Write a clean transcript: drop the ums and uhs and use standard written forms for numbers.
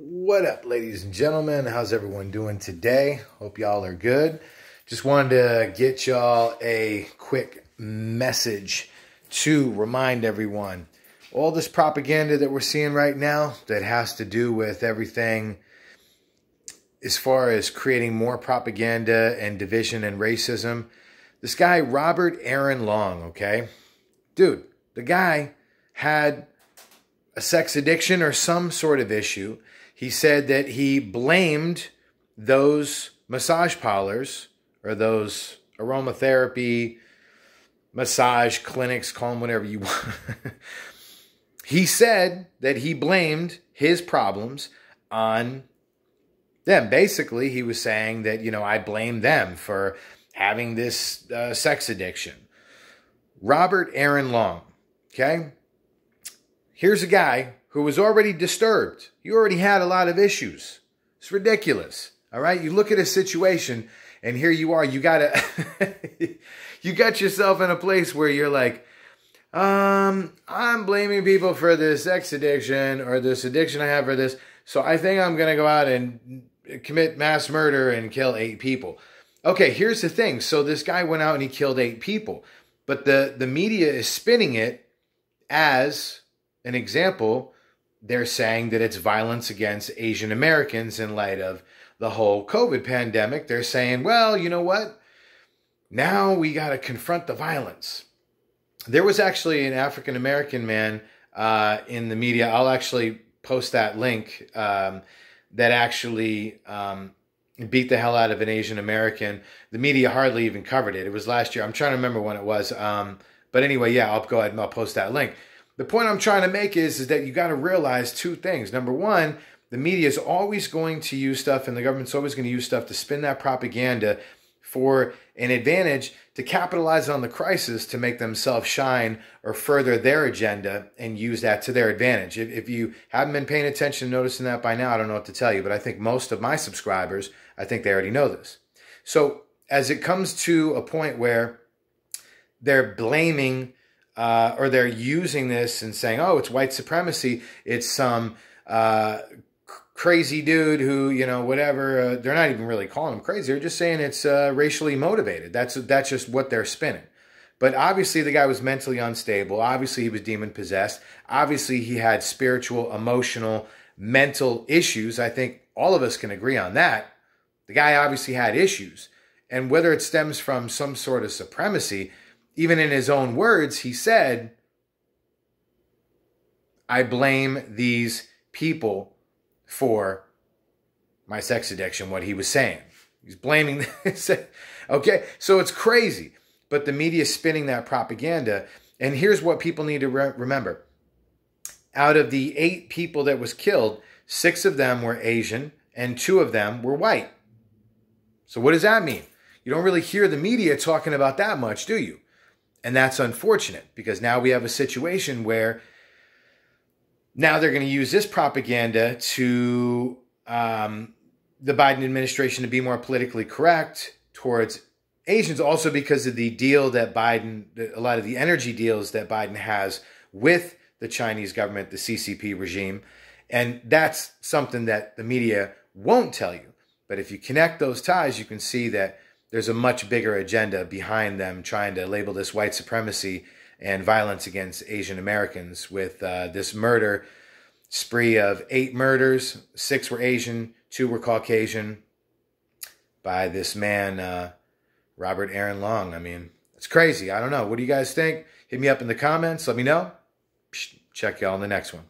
What up, ladies and gentlemen? How's everyone doing today? Hope y'all are good. Just wanted to get y'all a quick message to remind everyone. All this propaganda that we're seeing right now that has to do with everything as far as creating more propaganda and division and racism. This guy, Robert Aaron Long, okay? Dude, the guy had a sex addiction or some sort of issue. He said that he blamed those massage parlors or those aromatherapy massage clinics, call them whatever you want. He said that he blamed his problems on them. Basically, he was saying that, I blame them for having this sex addiction. Robert Aaron Long, okay? Here's a guy who was already disturbed. You already had a lot of issues. It's ridiculous. All right. You look at a situation and here you are, you got yourself in a place where you're like, I'm blaming people for this sex addiction or this addiction I have for this. So I think I'm going to go out and commit mass murder and kill 8 people. Okay. Here's the thing. So this guy went out and he killed 8 people, but the media is spinning it as an example. They're saying that it's violence against Asian Americans in light of the whole COVID pandemic. They're saying, well, you know what? Now we got to confront the violence. There was actually an African American man in the media. I'll actually post that link that actually beat the hell out of an Asian American. The media hardly even covered it. It was last year. I'm trying to remember when it was. But anyway, yeah, I'll go ahead and I'll post that link. The point I'm trying to make is that you got to realize 2 things. Number one, the media is always going to use stuff and the government's always going to use stuff to spin that propaganda for an advantage to capitalize on the crisis to make themselves shine or further their agenda and use that to their advantage. If you haven't been paying attention, noticing that by now, I don't know what to tell you, but I think most of my subscribers, I think they already know this. So as it comes to a point where they're blaming or they're using this and saying, oh, it's white supremacy. It's some crazy dude who, whatever. They're not even really calling him crazy. They're just saying it's racially motivated. That's just what they're spinning. But obviously the guy was mentally unstable. Obviously he was demon possessed. Obviously he had spiritual, emotional, mental issues. I think all of us can agree on that. The guy obviously had issues. And whether it stems from some sort of supremacy, even in his own words, he said, I blame these people for my sex addiction, what he was saying. He's blaming this. Okay, so it's crazy. But the media is spinning that propaganda. And here's what people need to remember. Out of the 8 people that was killed, 6 of them were Asian and 2 of them were white. So what does that mean? You don't really hear the media talking about that much, do you? And that's unfortunate because now we have a situation where now they're going to use this propaganda to the Biden administration to be more politically correct towards Asians, also because of the deal that Biden, a lot of the energy deals that Biden has with the Chinese government, the CCP regime. And that's something that the media won't tell you. But if you connect those ties, you can see that there's a much bigger agenda behind them trying to label this white supremacy and violence against Asian Americans with this murder spree of 8 murders. 6 were Asian, 2 were Caucasian by this man, Robert Aaron Long. I mean, it's crazy. I don't know. What do you guys think? Hit me up in the comments. Let me know. Check y'all in the next one.